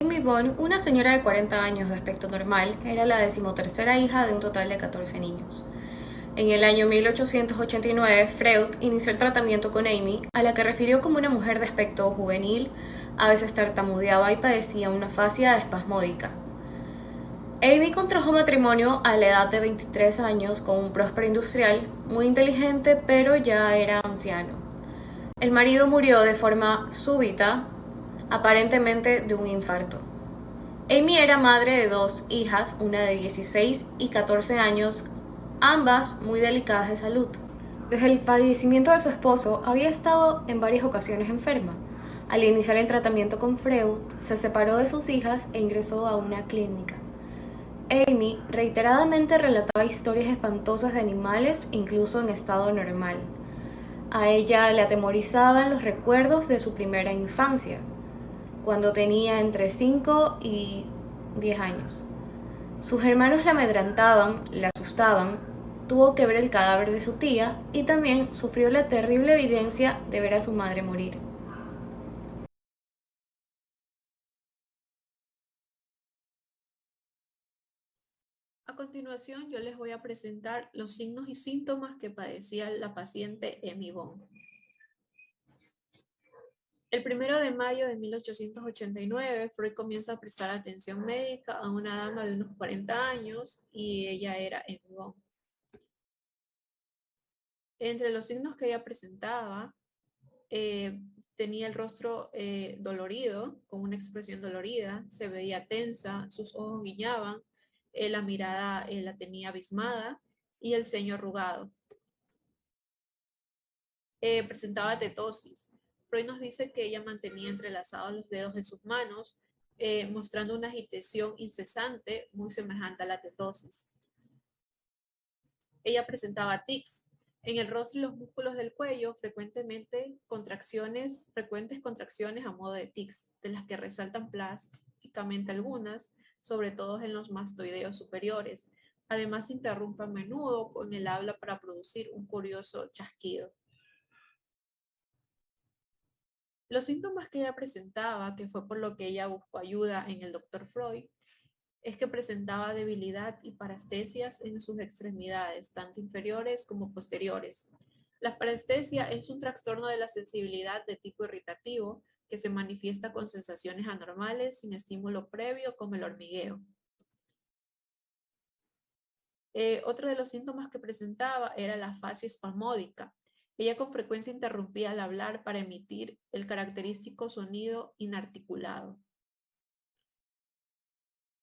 Amy Bond, una señora de 40 años de aspecto normal, era la decimotercera hija de un total de 14 niños. En el año 1889, Freud inició el tratamiento con Amy, a la que refirió como una mujer de aspecto juvenil, a veces tartamudeaba y padecía una afasia espasmódica. Amy contrajo matrimonio a la edad de 23 años con un próspero industrial, muy inteligente, pero ya era anciano. El marido murió de forma súbita, aparentemente de un infarto. Amy era madre de dos hijas, una de 16 y 14 años, ambas muy delicadas de salud. Desde el fallecimiento de su esposo, había estado en varias ocasiones enferma. Al iniciar el tratamiento con Freud, se separó de sus hijas e ingresó a una clínica. Amy reiteradamente relataba historias espantosas de animales, incluso en estado normal. A ella le atemorizaban los recuerdos de su primera infancia, cuando tenía entre 5 y 10 años. Sus hermanos la amedrentaban, la asustaban, tuvo que ver el cadáver de su tía y también sufrió la terrible vivencia de ver a su madre morir. A continuación, yo les voy a presentar los signos y síntomas que padecía la paciente Amy Bond. El 1 de mayo de 1889, Freud comienza a prestar atención médica a una dama de unos 40 años y ella era Amy Bond. Entre los signos que ella presentaba, tenía el rostro dolorido, con una expresión dolorida, se veía tensa, sus ojos guiñaban, la mirada la tenía abismada y el ceño arrugado. Presentaba tetosis. Freud nos dice que ella mantenía entrelazados los dedos de sus manos, mostrando una agitación incesante muy semejante a la tetosis. Ella presentaba tics. En el rostro y los músculos del cuello, frecuentes contracciones a modo de tics, de las que resaltan plásticamente algunas, sobre todo en los mastoideos superiores. Además, se interrumpe a menudo con el habla para producir un curioso chasquido. Los síntomas que ella presentaba, que fue por lo que ella buscó ayuda en el doctor Freud, es que presentaba debilidad y parestesias en sus extremidades, tanto inferiores como posteriores. La parestesia es un trastorno de la sensibilidad de tipo irritativo que se manifiesta con sensaciones anormales sin estímulo previo, como el hormigueo. Otro de los síntomas que presentaba era la afasia espasmódica. Ella con frecuencia interrumpía al hablar para emitir el característico sonido inarticulado.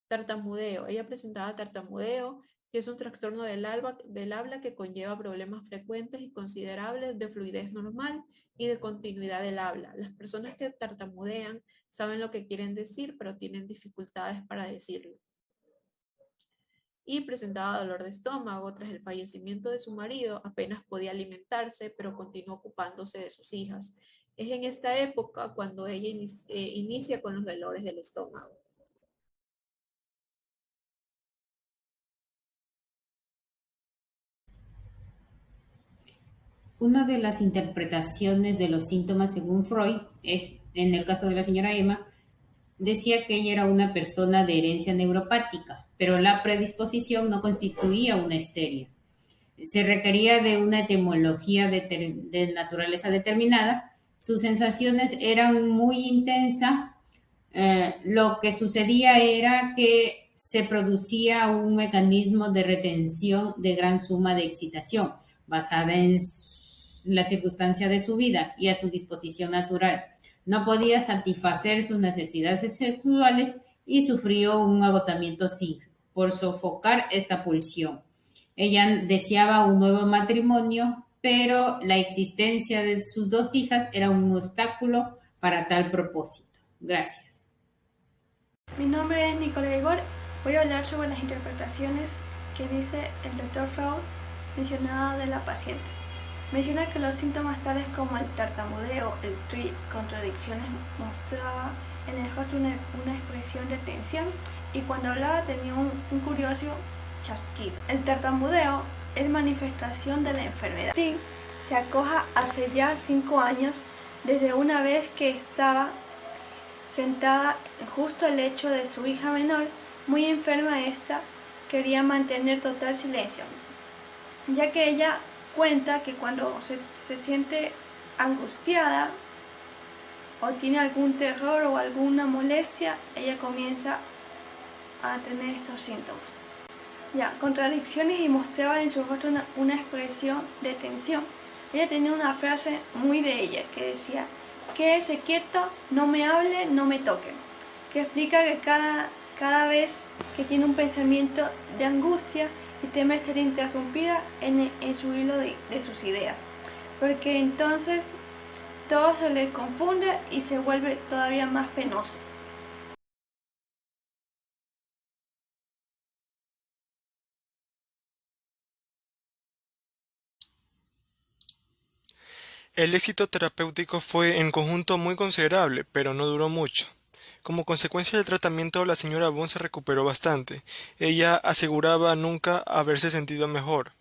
Tartamudeo. Ella presentaba tartamudeo, que es un trastorno del habla que conlleva problemas frecuentes y considerables de fluidez normal y de continuidad del habla. Las personas que tartamudean saben lo que quieren decir, pero tienen dificultades para decirlo. Y presentaba dolor de estómago. Tras el fallecimiento de su marido, apenas podía alimentarse, pero continuó ocupándose de sus hijas. Es en esta época cuando ella inicia con los dolores del estómago. Una de las interpretaciones de los síntomas según Freud, en el caso de la señora Emma, decía que ella era una persona de herencia neuropática, pero la predisposición no constituía una histeria. Se requería de una etimología de naturaleza determinada. Sus sensaciones eran muy intensas. Lo que sucedía era que se producía un mecanismo de retención de gran suma de excitación, basada en la circunstancia de su vida y a su disposición natural. No podía satisfacer sus necesidades sexuales y sufrió un agotamiento psíquico por sofocar esta pulsión. Ella deseaba un nuevo matrimonio, pero la existencia de sus dos hijas era un obstáculo para tal propósito. Gracias. Mi nombre es Nicole Igor. Voy a hablar sobre las interpretaciones que dice el Dr. Freud mencionada de la paciente. Menciona que los síntomas tales como el tartamudeo, el tweet, contradicciones, mostraba en el rostro una expresión de tensión y cuando hablaba tenía un curioso chasquido. El tartamudeo es manifestación de la enfermedad. Sí, se acoja hace ya 5 años desde una vez que estaba sentada justo al lecho de su hija menor, muy enferma. Esta quería mantener total silencio, ya que ella cuenta que cuando se siente angustiada o tiene algún terror o alguna molestia, ella comienza a tener estos síntomas. Contradicciones, y mostraba en su rostro una expresión de tensión. Ella tenía una frase muy de ella que decía: quédese quieto, no me hable, no me toque, que explica que cada vez que tiene un pensamiento de angustia y teme ser interrumpida en su hilo de sus ideas, porque entonces todo se le confunde y se vuelve todavía más penoso. El éxito terapéutico fue en conjunto muy considerable, pero no duró mucho. Como consecuencia del tratamiento, la señora Bond se recuperó bastante. Ella aseguraba nunca haberse sentido mejor.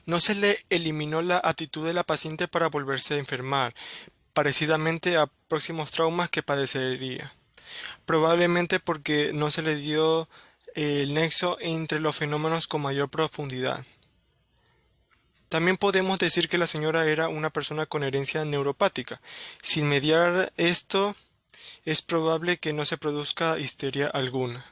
No se le eliminó la actitud de la paciente para volverse a enfermar, parecidamente a próximos traumas que padecería. Probablemente porque no se le dio el nexo entre los fenómenos con mayor profundidad. También podemos decir que la señora era una persona con herencia neuropática. Sin mediar esto, es probable que no se produzca histeria alguna.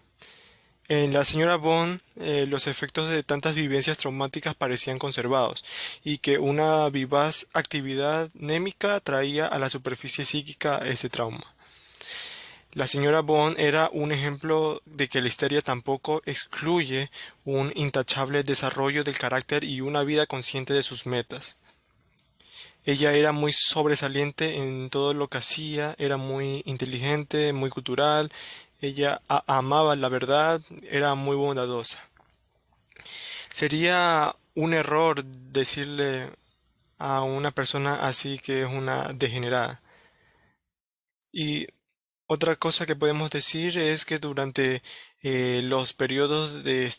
En la señora Bond, los efectos de tantas vivencias traumáticas parecían conservados, y que una vivaz actividad némica traía a la superficie psíquica este trauma. La señora Bond era un ejemplo de que la histeria tampoco excluye un intachable desarrollo del carácter y una vida consciente de sus metas. Ella era muy sobresaliente en todo lo que hacía, era muy inteligente, muy cultural, ella amaba la verdad, era muy bondadosa. Sería un error decirle a una persona así que es una degenerada. Y otra cosa que podemos decir es que durante los periodos de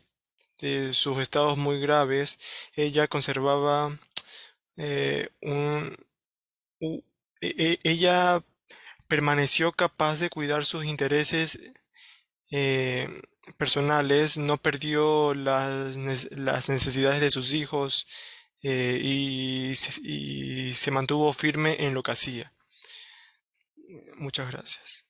sus estados muy graves, ella conservaba un... u- ella permaneció capaz de cuidar sus intereses eh, personales, no perdió las necesidades de sus hijos, y se mantuvo firme en lo que hacía. Muchas gracias.